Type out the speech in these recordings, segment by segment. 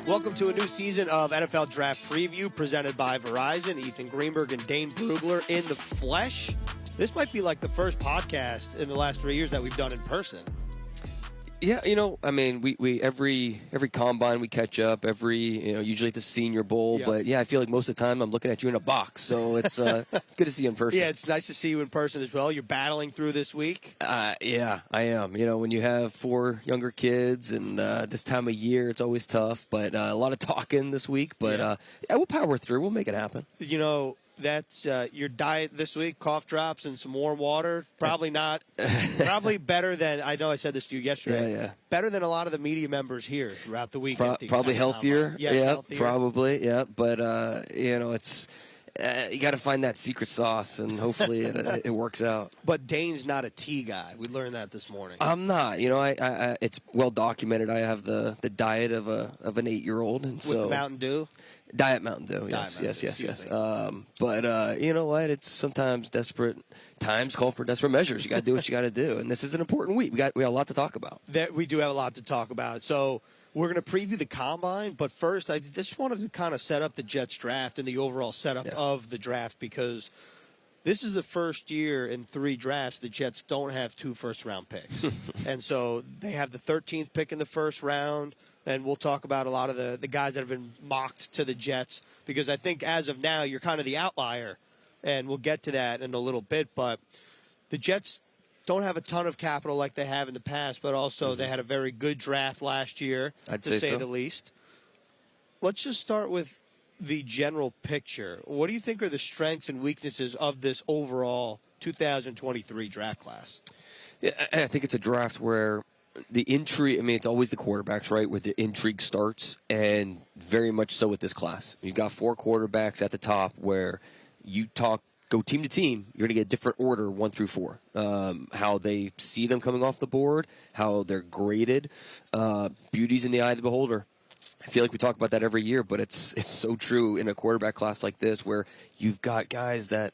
Welcome to a new season of NFL Draft Preview presented by Verizon. Ethan Greenberg and Dane Brugler in the flesh. This might be like the first podcast in the last 3 years that we've done in person. Yeah, we every combine we catch up, usually at the Senior Bowl. Yep. But, yeah, I feel like most of the time I'm looking at you in a box. So it's good to see you in person. Yeah, it's nice to see you in person as well. You're battling through this week. Yeah, I am. When you have 4 younger kids and this time of year, it's always tough. But a lot of talking this week. But, we'll power through. We'll make it happen. That's your diet this week, cough drops and some warm water. Probably better than, I know I said this to you yesterday. Yeah. Better than a lot of the media members here throughout the week. Probably healthier. Yes, healthier. Probably, yeah. But, it's you got to find that secret sauce, and hopefully it works out. But Dane's not a tea guy. We learned that this morning. I'm not. I it's well documented. I have the diet of an 8-year-old, and with so the Mountain Dew. Diet Mountain Dew, yes. But you know what? It's sometimes desperate times call for desperate measures. You got to do what you got to do, and this is an important week. We got a lot to talk about. We do have a lot to talk about. So we're going to preview the combine, but first, I just wanted to kind of set up the Jets draft and the overall setup of the draft, because this is the first year in 3 drafts the Jets don't have 2 first-round picks. And so they have the 13th pick in the first round, and we'll talk about a lot of the guys that have been mocked to the Jets, because I think as of now you're kind of the outlier, and we'll get to that in a little bit. But the Jets don't have a ton of capital like they have in the past, but also they had a very good draft last year, to say the least. Let's just start with the general picture. What do you think are the strengths and weaknesses of this overall 2023 draft class? Yeah, I think it's a draft where the intrigue, it's always the quarterbacks, right, where the intrigue starts, and very much so with this class. You've got 4 quarterbacks at the top where you go team to team, you're going to get a different order 1 through 4. How they see them coming off the board, how they're graded. Beauty's in the eye of the beholder. I feel like we talk about that every year, but it's so true in a quarterback class like this, where you've got guys that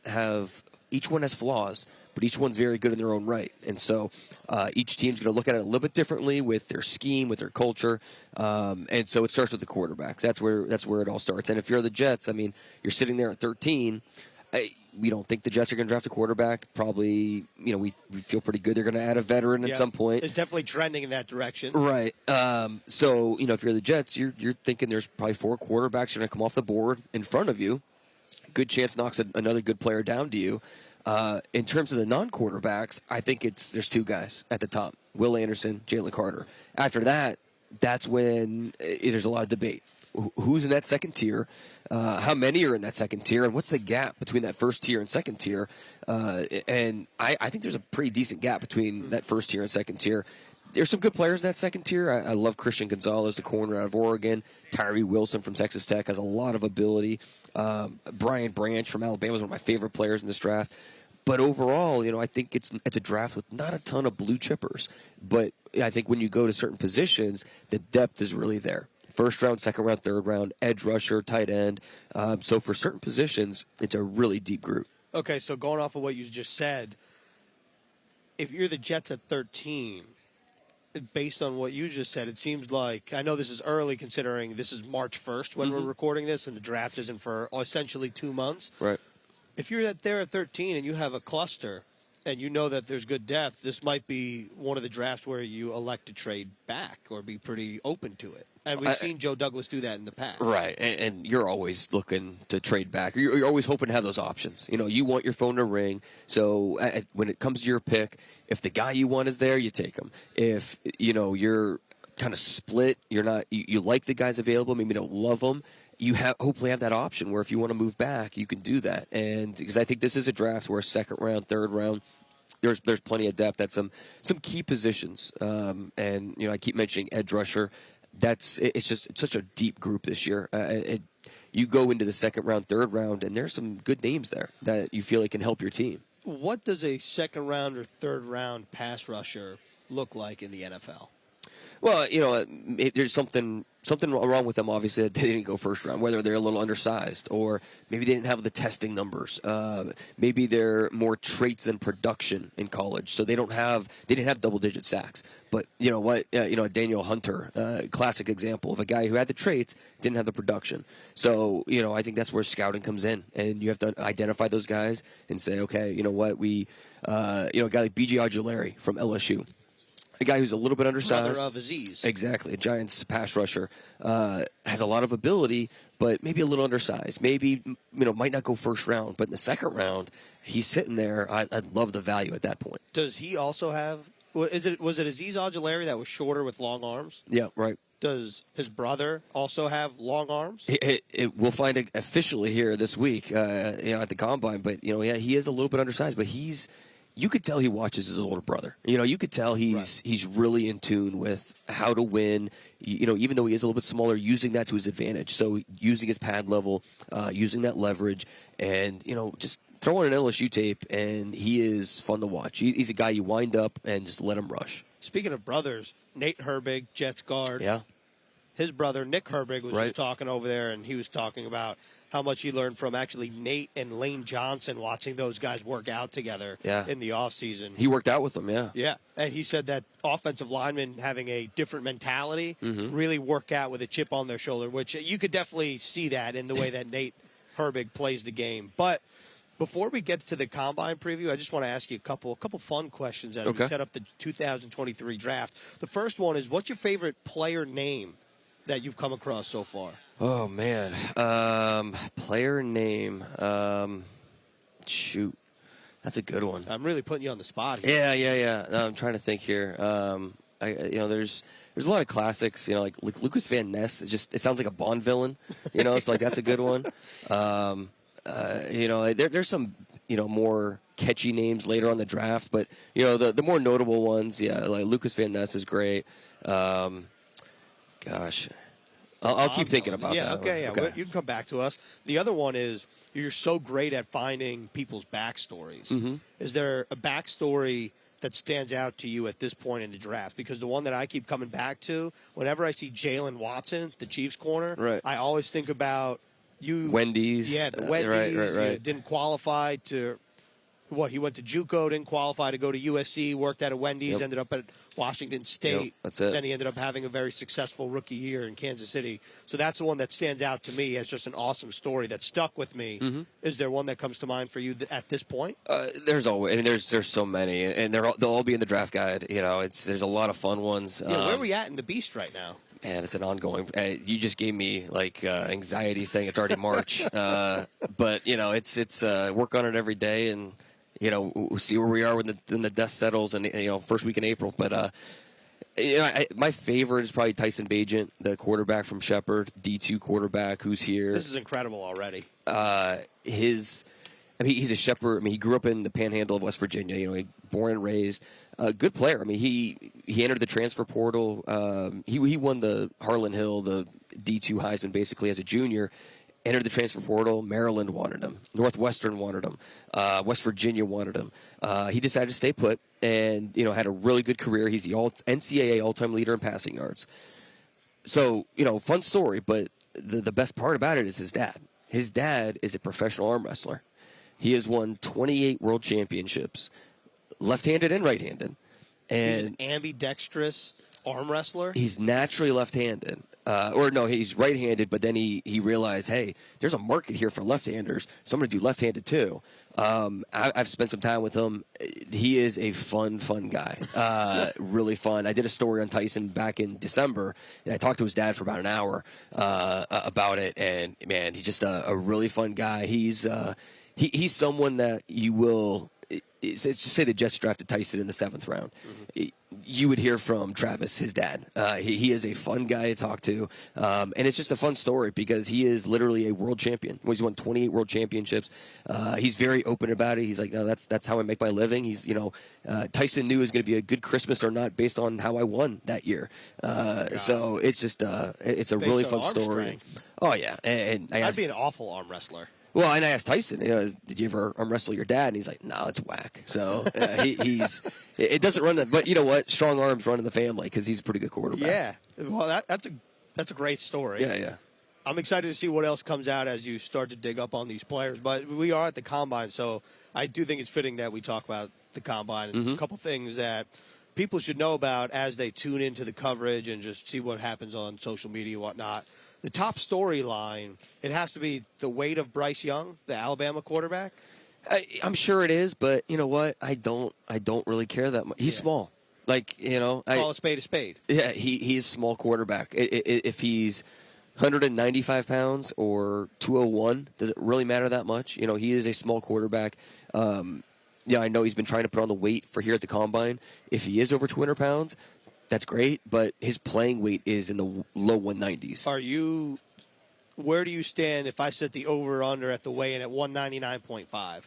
each one has flaws, but each one's very good in their own right. And so each team's going to look at it a little bit differently with their scheme, with their culture. And so it starts with the quarterbacks. That's where it all starts. And if you're the Jets, you're sitting there at 13. We don't think the Jets are going to draft a quarterback. Probably, we feel pretty good they're going to add a veteran at some point. It's definitely trending in that direction. Right. So, if you're the Jets, you're thinking there's probably 4 quarterbacks are going to come off the board in front of you. Good chance knocks another good player down to you. In terms of the non-quarterbacks, I think there's 2 guys at the top, Will Anderson, Jalen Carter. After that, that's when there's a lot of debate. Who's in that second tier? How many are in that second tier? And what's the gap between that first tier and second tier? And I think there's a pretty decent gap between that first tier and second tier. There's some good players in that second tier. I love Christian Gonzalez, the corner out of Oregon. Tyree Wilson from Texas Tech has a lot of ability. Brian Branch from Alabama is one of my favorite players in this draft. But overall, I think it's a draft with not a ton of blue chippers. But I think when you go to certain positions, the depth is really there. First round, second round, third round, edge rusher, tight end. So for certain positions, it's a really deep group. Okay, so going off of what you just said, if you're the Jets at 13, based on what you just said, it seems like, I know this is early considering this is March 1st when we're recording this, and the draft isn't for essentially 2 months. Right. If you're there at 13 and you have a cluster and you know that there's good depth, this might be one of the drafts where you elect to trade back or be pretty open to it. And we've seen Joe Douglas do that in the past. Right, and you're always looking to trade back. You're always hoping to have those options. You want your phone to ring. So when it comes to your pick, if the guy you want is there, you take him. If, you're kind of split, you like the guys available, maybe don't love them, you hopefully have that option where if you want to move back, you can do that. And because I think this is a draft where 2nd round, 3rd round, there's plenty of depth at some key positions. And I keep mentioning edge rusher. It's such a deep group this year. You go into the 2nd round, 3rd round, and there's some good names there that you feel like can help your team. What does a 2nd round or 3rd round pass rusher look like in the NFL? Well, there's something wrong with them, obviously, that they didn't go first round, whether they're a little undersized or maybe they didn't have the testing numbers. Maybe they're more traits than production in college, so they didn't have double-digit sacks. But you know what? Daniel Hunter, classic example of a guy who had the traits, didn't have the production. So, I think that's where scouting comes in, and you have to identify those guys and say, okay, you know what? A guy like B.J. Ojulari from LSU. A guy who's a little bit undersized. Brother of Aziz. Exactly. A Giants pass rusher. Has a lot of ability, but maybe a little undersized. Maybe, might not go first round. But in the second round, he's sitting there. I'd love the value at that point. Does he also have – was it Aziz Ojulari that was shorter with long arms? Yeah, right. Does his brother also have long arms? We'll find it officially here this week at the Combine. But, he is a little bit undersized, but he's – you could tell he watches his older brother. You could tell he's really in tune with how to win. Even though he is a little bit smaller, using that to his advantage. So using his pad level, using that leverage, and just throw on an LSU tape, and he is fun to watch. He's a guy you wind up and just let him rush. Speaking of brothers, Nate Herbig, Jets guard. Yeah. His brother, Nick Herbig, was just talking over there, and he was talking about how much he learned from actually Nate and Lane Johnson watching those guys work out together in the offseason. He worked out with them, yeah. Yeah, and he said that offensive linemen having a different mentality really work out with a chip on their shoulder, which you could definitely see that in the way that Nate Herbig plays the game. But before we get to the Combine preview, I just want to ask you a couple fun questions as we set up the 2023 draft. The first one is, what's your favorite player name that you've come across so far? Oh, man. Player name. Shoot. That's a good one. I'm really putting you on the spot here. Yeah. No, I'm trying to think here. There's a lot of classics, like Lucas Van Ness. It sounds like a Bond villain. It's like that's a good one. There's some, more catchy names later on the draft, but, the more notable ones, like Lucas Van Ness is great. Gosh. I'll keep thinking about that. Okay. Well, you can come back to us. The other one is, you're so great at finding people's backstories. Is there a backstory that stands out to you at this point in the draft? Because the one that I keep coming back to, whenever I see Jalen Watson, the Chiefs corner, I always think about you. Wendy's. Yeah, the Wendy's. Right. Didn't qualify to he went to JUCO, didn't qualify to go to USC, worked at a Wendy's, ended up at Washington State. That's it. Then he ended up having a very successful rookie year in Kansas City. So that's the one that stands out to me as just an awesome story that stuck with me. Is there one that comes to mind for you at this point? There's always, there's so many, and they'll all be in the draft guide. There's a lot of fun ones. Yeah, where are we at in the Beast right now? Man, it's an ongoing. You just gave me anxiety saying it's already March, but it's work on it every day, and we'll see where we are when the dust settles, and first week in April. But my favorite is probably Tyson Bagent, the quarterback from Shepherd, D2 quarterback who's here. This is incredible already. He's a Shepherd. He grew up in the Panhandle of West Virginia. Born and raised. Good player. He entered the transfer portal. He won the Harlan Hill, the D2 Heisman, basically as a junior. Entered the transfer portal. Maryland wanted him. Northwestern wanted him. West Virginia wanted him. He decided to stay put and, had a really good career. He's the NCAA all-time leader in passing yards. So, fun story, but the best part about it is his dad. His dad is a professional arm wrestler. He has won 28 world championships, left-handed and right-handed. And he's an ambidextrous arm wrestler? He's naturally left-handed. He's right-handed, but then he realized, hey, there's a market here for left-handers, so I'm going to do left-handed too. I've spent some time with him. He is a fun guy. Really fun. I did a story on Tyson back in December, and I talked to his dad for about an hour about it, and, man, he's just a really fun guy. He's someone that you will – let's just say the Jets drafted Tyson in the 7th round. You would hear from Travis, his dad. He is a fun guy to talk to, and it's just a fun story because he is literally a world champion. He's won 28 world championships. He's very open about it. He's like, no, that's how I make my living. He's, Tyson knew it was going to be a good Christmas or not based on how I won that year. So it's just it's a really fun story. Strength. Oh yeah, and I'd be an awful arm wrestler. Well, and I asked Tyson, did you ever arm wrestle your dad? And he's like, no, it's whack. So it doesn't run. But you know what? Strong arms run in the family because he's a pretty good quarterback. Yeah. Well, that's a great story. Yeah. I'm excited to see what else comes out as you start to dig up on these players. But we are at the Combine, so I do think it's fitting that we talk about the Combine. And there's a couple things that people should know about as they tune into the coverage and just see what happens on social media and whatnot. The top storyline, it has to be the weight of Bryce Young, the Alabama quarterback. I'm sure it is, but you know what? I don't really care that much. He's small. Like, Call a spade a spade. Yeah, he's a small quarterback. If he's 195 pounds or 201, does it really matter that much? He is a small quarterback. I know he's been trying to put on the weight for here at the Combine. If he is over 200 pounds, that's great, but his playing weight is in the low 190s. Where do you stand if I set the over-under at the weigh-in at 199.5?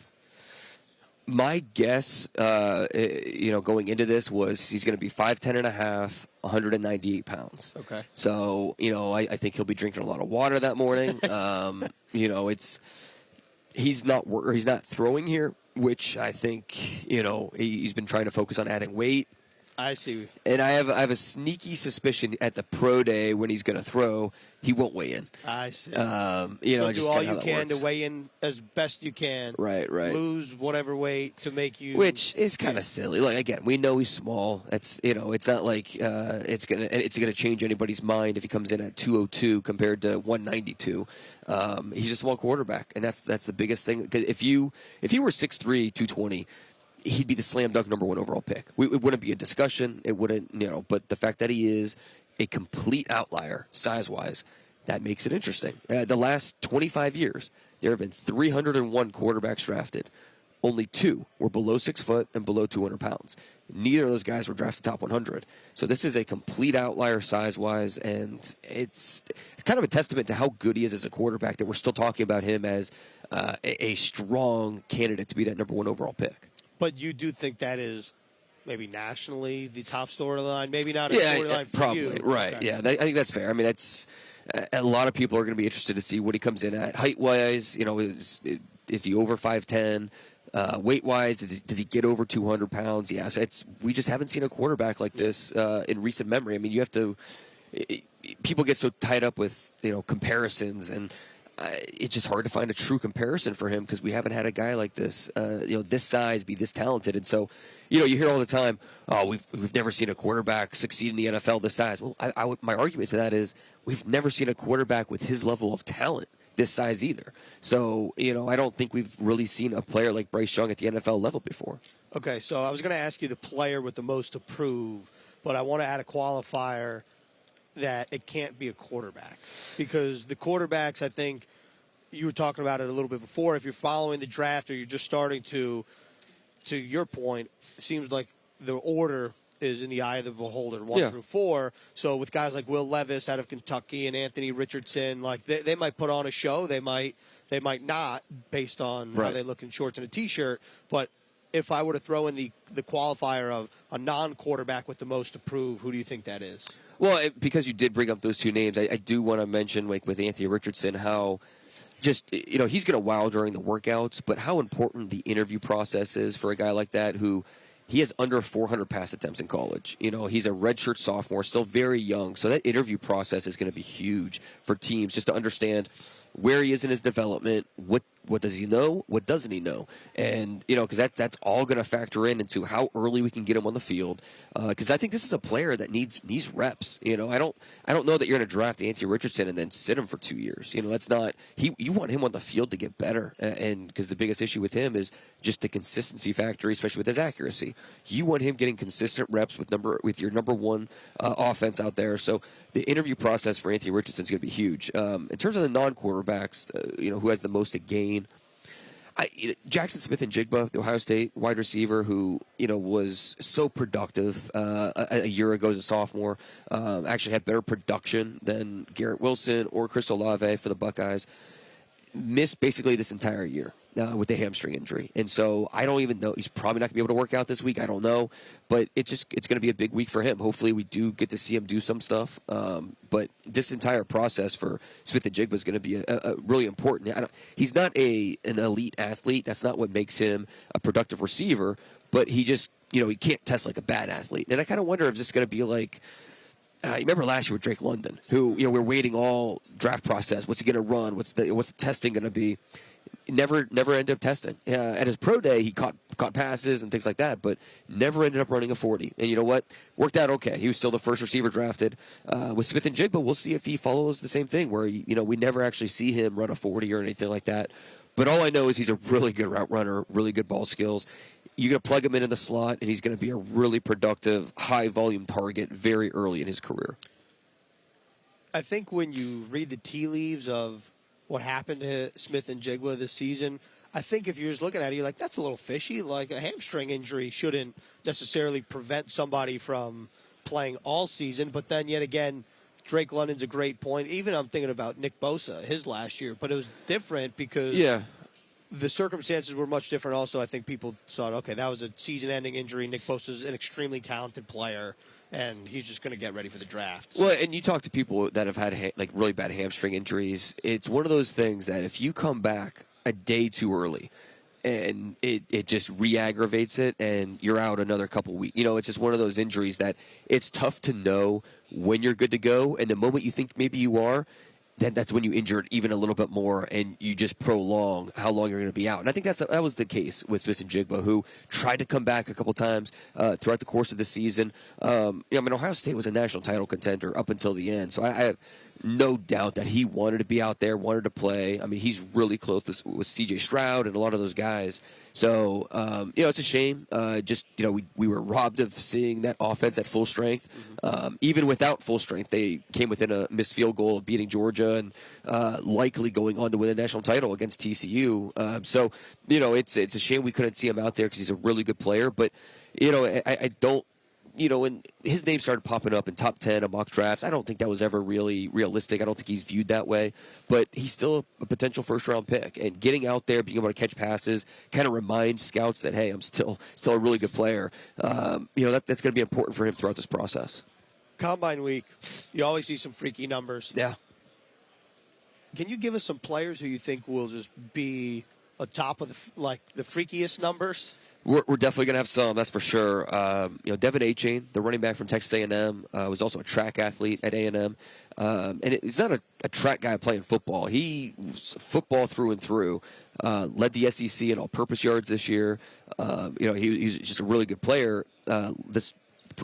My guess, going into this was he's going to be 5'10 and a half, 198 pounds. Okay. So, I think he'll be drinking a lot of water that morning. He's not throwing here, which I think, he's been trying to focus on adding weight. I see. And I have a sneaky suspicion at the pro day when he's going to throw, he won't weigh in. I see. So do all you can to weigh in as best you can. Right. Lose whatever weight to make you. Which is kind of silly. Like, again, we know he's small. That's it's not like it's gonna change anybody's mind if he comes in at 202 compared to 192. He's a small quarterback, and that's the biggest thing. 'Cause if he were 6'3", 220. He'd be the slam dunk number 1 overall pick. It wouldn't be a discussion. It wouldn't, but the fact that he is a complete outlier size-wise, that makes it interesting. The last 25 years, there have been 301 quarterbacks drafted. Only 2 were below 6 foot and below 200 pounds. Neither of those guys were drafted top 100. So this is a complete outlier size-wise, and it's kind of a testament to how good he is as a quarterback that we're still talking about him as a strong candidate to be that number 1 overall pick. But you do think that is maybe nationally the top storyline, maybe not a storyline for probably. you. Right, Okay. yeah. I think that's fair. I mean, a lot of people are going to be interested to see what he comes in at. Height-wise, is he over 5'10"? Weight-wise, does he get over 200 pounds? Yeah, so we just haven't seen a quarterback like this in recent memory. I mean, people get so tied up with, comparisons, and it's just hard to find a true comparison for him because we haven't had a guy like this, this size, be this talented. And so, you hear all the time, oh, we've never seen a quarterback succeed in the NFL this size. Well, my argument to that is we've never seen a quarterback with his level of talent this size either. So, I don't think we've really seen a player like Bryce Young at the NFL level before. Okay, so I was going to ask you the player with the most to prove, but I want to add a qualifier that it can't be a quarterback because the quarterbacks, I think you were talking about it a little bit before. If you're following the draft or you're just starting to your point, it seems like the order is in the eye of the beholder, 1 through 4. So with guys like Will Levis out of Kentucky and Anthony Richardson, like they might put on a show. They might not based on how they look in shorts and a T-shirt. But if I were to throw in the qualifier of a non-quarterback with the most to prove, who do you think that is? Well, because you did bring up those two names, I do want to mention, like with Anthony Richardson, how just, he's going to wow during the workouts, but how important the interview process is for a guy like that who he has under 400 pass attempts in college. He's a redshirt sophomore, still very young, so that interview process is going to be huge for teams just to understand where he is in his development, what does he know, what doesn't he know, and because that's all going to factor into how early we can get him on the field. Because I think this is a player that needs reps. I don't know that you're going to draft Anthony Richardson and then sit him for 2 years. That's not you want him on the field to get better, and because the biggest issue with him is just the consistency factor, especially with his accuracy. You want him getting consistent reps with your number 1 offense out there. So the interview process for Anthony Richardson is going to be huge. In terms of the non-quarterbacks, who has the most to gain, Jackson Smith-Njigba, the Ohio State wide receiver, who was so productive a year ago as a sophomore, actually had better production than Garrett Wilson or Chris Olave for the Buckeyes. Missed basically this entire year. with the hamstring injury. And so I don't even know. He's probably not going to be able to work out this week. I don't know. But it's going to be a big week for him. Hopefully we do get to see him do some stuff. But this entire process for Smith-Njigba is going to be a really important. He's not an elite athlete. That's not what makes him a productive receiver. But he just, he can't test like a bad athlete. And I kind of wonder if this is going to be like, you remember last year with Drake London, who, we're waiting all draft process. What's he going to run? What's the testing going to be? Never ended up testing. At his pro day, he caught passes and things like that, but never ended up running a 40. And you know what? Worked out okay. He was still the first receiver drafted. With Smith-Njigba, we'll see if he follows the same thing, where we never actually see him run a 40 or anything like that. But all I know is he's a really good route runner, really good ball skills. You're going to plug him into the slot, and he's going to be a really productive, high-volume target very early in his career. I think when you read the tea leaves of what happened to Smith-Njigba this season, I think if you're just looking at it, you're like, that's a little fishy. Like, a hamstring injury shouldn't necessarily prevent somebody from playing all season. But then, yet again, Drake London's a great point. Even I'm thinking about Nick Bosa, his last year. But it was different because the circumstances were much different also. I think people thought, okay, that was a season-ending injury. Nick Bosa's an extremely talented player, and he's just going to get ready for the draft. Well, and you talk to people that have had really bad hamstring injuries. It's one of those things that if you come back a day too early and it just re-aggravates it and you're out another couple weeks. It's just one of those injuries that it's tough to know when you're good to go, and the moment you think maybe you are, then that's when you injure it even a little bit more, and you just prolong how long you're going to be out. And I think that was the case with Smith-Njigba, who tried to come back a couple times throughout the course of the season. Ohio State was a national title contender up until the end, so I have no doubt that he wanted to be out there, wanted to play. I mean, he's really close with C.J. Stroud and a lot of those guys. So, it's a shame. We were robbed of seeing that offense at full strength. Even without full strength, they came within a missed field goal of beating Georgia and likely going on to win a national title against TCU. It's a shame we couldn't see him out there because he's a really good player. But, I don't. When his name started popping up in top 10 of mock drafts, I don't think that was ever really realistic. I don't think he's viewed that way. But he's still a potential first-round pick. And getting out there, being able to catch passes, kind of reminds scouts that, hey, I'm still a really good player. That's going to be important for him throughout this process. Combine week, you always see some freaky numbers. Yeah. Can you give us some players who you think will just be atop of the freakiest numbers? We're definitely going to have some, that's for sure. Devin Achane, the running back from Texas A&M, was also a track athlete at A&M. And he's not a track guy playing football. He was football through and through. Led the SEC in all-purpose yards this year. He's just a really good player.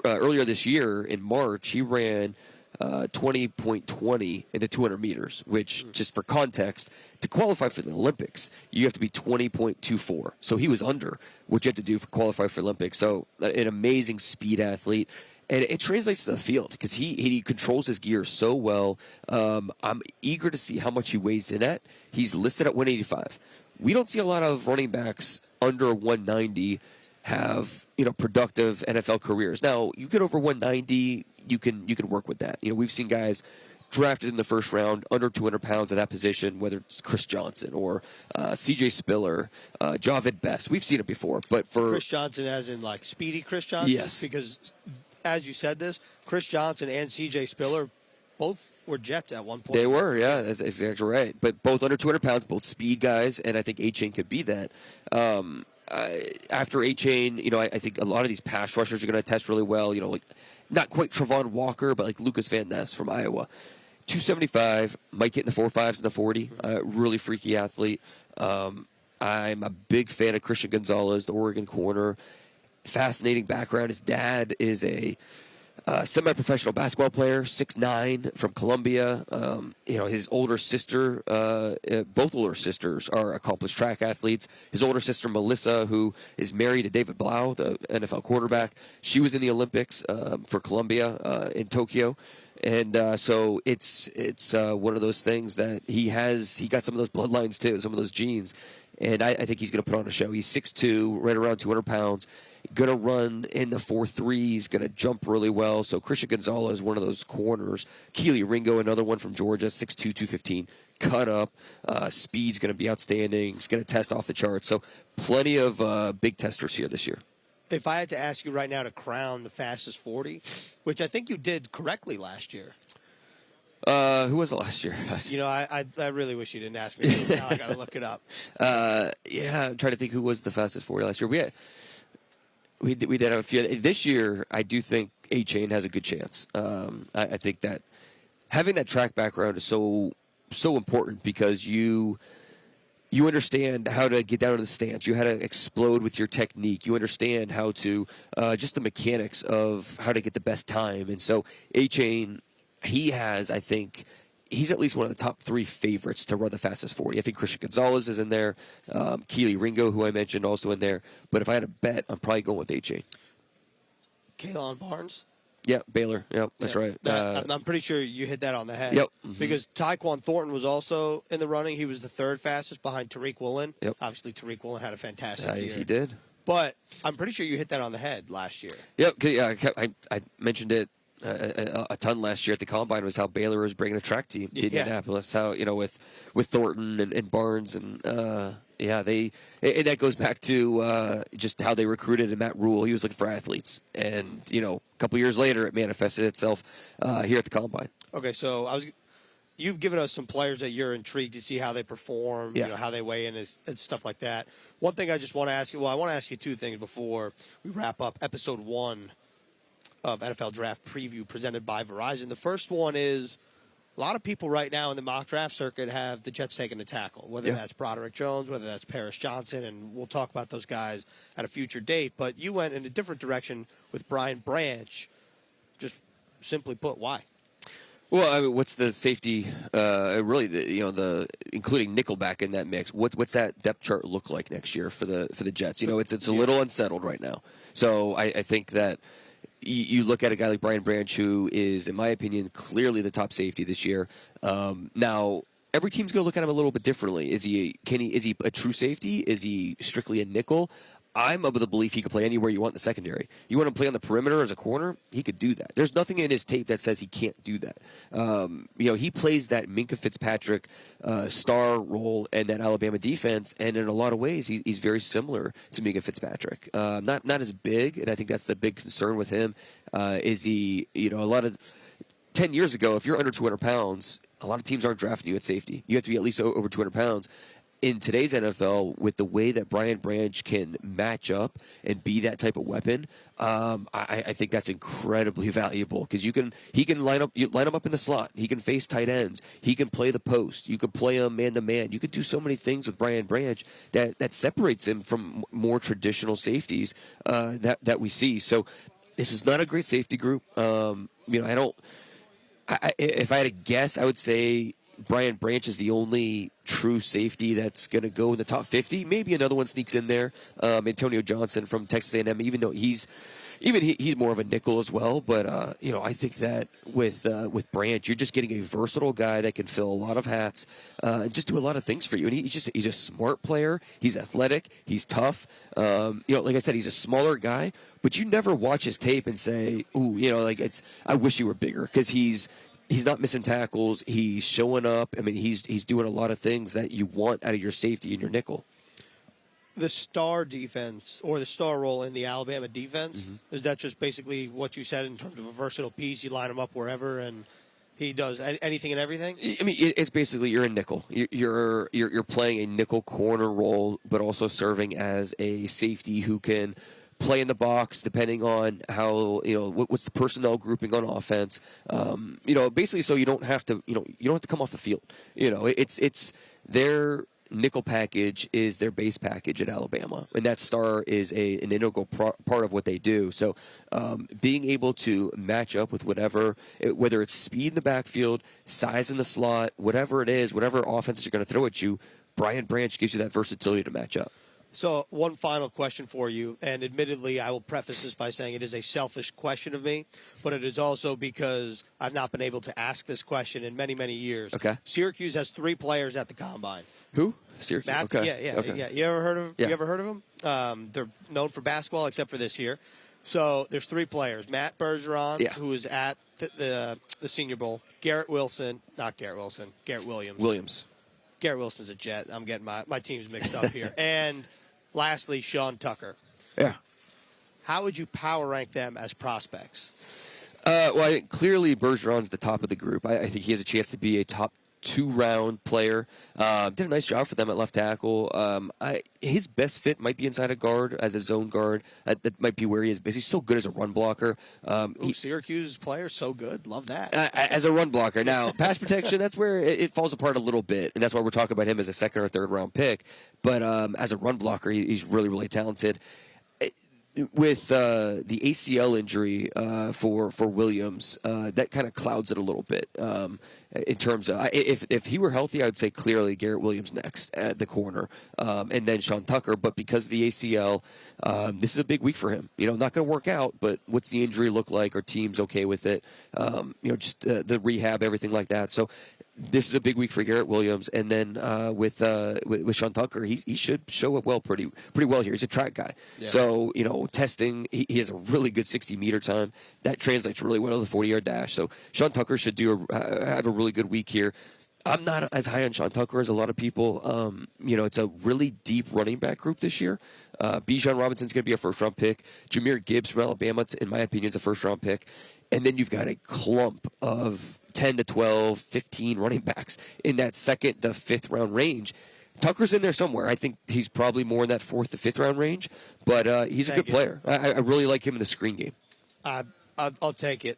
Earlier this year, in March, he ran 20.20 in the 200 meters, which, just for context, to qualify for the Olympics, you have to be 20.24. So he was under what you have to do for qualify for Olympics. So an amazing speed athlete. And it translates to the field because he controls his gear so well. I'm eager to see how much he weighs in at. He's listed at 185. We don't see a lot of running backs under 190 have productive NFL careers. Now, you get over 190, you can work with that. We've seen guys drafted in the first round under 200 pounds at that position, whether it's Chris Johnson or C.J. Spiller, Javid Best. We've seen it before, but for Chris Johnson, as in like speedy Chris Johnson, yes, because as you said this, Chris Johnson and C.J. Spiller both were Jets at one point. They were, yeah, that's exactly right. But both under 200 pounds, both speed guys, and I think Achane could be that. After Achane, I think a lot of these pass rushers are going to test really well. Not quite Travon Walker, but like Lucas Van Ness from Iowa. 275, might get in the 4.5s and the 40. Really freaky athlete. I'm a big fan of Christian Gonzalez, the Oregon corner. Fascinating background. His dad is a semi-professional basketball player, 6'9", from Columbia. His older sister, both older sisters are accomplished track athletes. His older sister, Melissa, who is married to David Blau, the NFL quarterback, she was in the Olympics for Columbia in Tokyo. And so it's one of those things that he got some of those bloodlines too, some of those genes. And I think he's going to put on a show. He's 6'2", right around 200 pounds. Going to run in the 4.3s, going to jump really well. So Christian Gonzalez is one of those corners. Keely Ringo, another one from Georgia, 6'2", 215. cut up. Speed's going to be outstanding. He's going to test off the charts. So plenty of big testers here this year. If I had to ask you right now to crown the fastest 40, which I think you did correctly last year. Who was it last year? I really wish you didn't ask me. So now I got to look it up. Yeah, I'm trying to think who was the fastest 40 last year. We did have a few. This year, I do think A-Chain has a good chance. I think that having that track background is so important because you understand how to get down to the stance. You how to explode with your technique. You understand how to just the mechanics of how to get the best time. And so A-Chain, I think, he's at least one of the top 3 favorites to run the fastest 40. I think Christian Gonzalez is in there. Keely Ringo, who I mentioned, also in there. But if I had a bet, I'm probably going with A-Chain. Kalen Barnes? Yeah, Baylor. Yep, that's right. I'm pretty sure you hit that on the head. Yep. Mm-hmm. Because Tyquan Thornton was also in the running. He was the 3rd fastest behind Tariq Woolen. Yep. Obviously, Tariq Woolen had a fantastic year. He did. But I'm pretty sure you hit that on the head last year. Yep. Yeah, I mentioned it a ton last year at the Combine was how Baylor was bringing a track team to Indianapolis. How, with Thornton and Barnes and and that goes back to just how they recruited Matt Rule. He was looking for athletes, and a couple years later, it manifested itself here at the Combine. Okay, so you've given us some players that you're intrigued to see how they perform, how they weigh in and stuff like that. One thing I just want to ask you. Well, I want to ask you 2 things before we wrap up episode 1 of NFL Draft Preview presented by Verizon. The first one is a lot of people right now in the mock draft circuit have the Jets taking the tackle, whether that's Broderick Jones, whether that's Paris Johnson, and we'll talk about those guys at a future date. But you went in a different direction with Brian Branch. Just simply put, why? Well, I mean, what's the safety? Really, the including Nickelback in that mix. What's that depth chart look like next year for the Jets? It's a little unsettled right now. So I think that. You look at a guy like Brian Branch, who is, in my opinion, clearly the top safety this year. Now, every team's going to look at him a little bit differently. Is he a true safety? Is he strictly a nickel? I'm of the belief he could play anywhere you want in the secondary. You want him to play on the perimeter as a corner? He could do that. There's nothing in his tape that says he can't do that. He plays that Minkah Fitzpatrick star role in that Alabama defense, and in a lot of ways, he's very similar to Minkah Fitzpatrick. Not as big, and I think that's the big concern with him. Is he? A lot of 10 years ago, if you're under 200 pounds, a lot of teams aren't drafting you at safety. You have to be at least over 200 pounds. In today's NFL, with the way that Brian Branch can match up and be that type of weapon, I think that's incredibly valuable because he can line him up in the slot. He can face tight ends. He can play the post. You can play him man to man. You could do so many things with Brian Branch that separates him from more traditional safeties that we see. So this is not a great safety group. If I had to guess, I would say Brian Branch is the only true safety that's going to go in the top 50. Maybe another one sneaks in there. Antonio Johnson from Texas A&M, even though he's more of a nickel as well. But I think that with Branch, you're just getting a versatile guy that can fill a lot of hats and just do a lot of things for you. And he's a smart player. He's athletic. He's tough. Like I said, he's a smaller guy, but you never watch his tape and say, "Ooh, I wish he were bigger," because he's not missing tackles. He's showing up. I mean, he's doing a lot of things that you want out of your safety and your nickel. The star defense or the star role in the Alabama defense, is that just basically what you said in terms of a versatile piece? You line him up wherever, and he does anything and everything? I mean, it's basically you're a nickel. You're playing a nickel corner role, but also serving as a safety who can play in the box depending on how what's the personnel grouping on offense. Basically, so you don't have to come off the field. It's their nickel package is their base package at Alabama, and that star is an integral part of what they do. So being able to match up with whether it's speed in the backfield, size in the slot, whatever it is, whatever offenses are going to throw at you, Brian Branch gives you that versatility to match up. So one final question for you, and admittedly, I will preface this by saying it is a selfish question of me, but it is also because I've not been able to ask this question in many, many years. Okay. Syracuse has 3 players at the Combine. Who? Syracuse. Okay. Yeah. You ever heard of? You ever heard of them? They're known for basketball, except for this year. So there's 3 players: Matt Bergeron, who is at the Senior Bowl; Garrett Williams. Garrett Wilson's a Jet. I'm getting my teams mixed up here. And lastly, Sean Tucker. Yeah. How would you power rank them as prospects? Well, I think clearly Bergeron's the top of the group. I think he has a chance to be a top 2-round player. Did a nice job for them at left tackle. His best fit might be inside a guard as a zone guard. That might be where he is. Because he's so good as a run blocker. Syracuse player, so good. Love that. As a run blocker. Now, pass protection, that's where it falls apart a little bit. And that's why we're talking about him as a second or third round pick. But as a run blocker, he's really, really talented. With the ACL injury for Williams, that kind of clouds it a little bit in terms of if he were healthy, I would say clearly Garrett Williams next at the corner, and then Sean Tucker. But because of the ACL, this is a big week for him. Not going to work out. But what's the injury look like? Are teams okay with it? Just the rehab, everything like that. So. This is a big week for Garrett Williams, and then with Sean Tucker, he should show up well, pretty well here. He's a track guy, so testing. He has a really good 60-meter time that translates really well to the 40-yard dash. So Sean Tucker should have a really good week here. I'm not as high on Sean Tucker as a lot of people. It's a really deep running back group this year. Bijan Robinson's going to be a first-round pick. Jahmyr Gibbs from Alabama, in my opinion, is a first-round pick. And then you've got a clump of 10 to 12, 15 running backs in that second to fifth round range. Tucker's in there somewhere. I think he's probably more in that fourth to fifth round range, but he's a good player. I really like him in the screen game. I'll take it.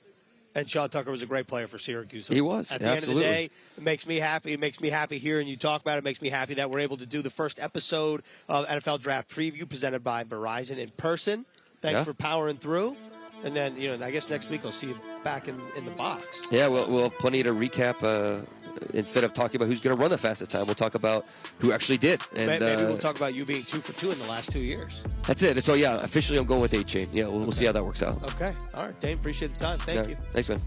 And Sean Tucker was a great player for Syracuse. He was. At the end of the day, it makes me happy. It makes me happy hearing you talk about it. It makes me happy that we're able to do the first episode of NFL Draft Preview presented by Verizon in person. Thanks for powering through. And then, I guess next week I'll see you back in the box. Yeah, we'll have plenty to recap. Instead of talking about who's going to run the fastest time, we'll talk about who actually did. And maybe we'll talk about you being 2 for 2 in the last 2 years. That's it. So, officially I'm going with 8 chain. Yeah, we'll see how that works out. Okay. All right, Dane, appreciate the time. Thank you. Thanks, man.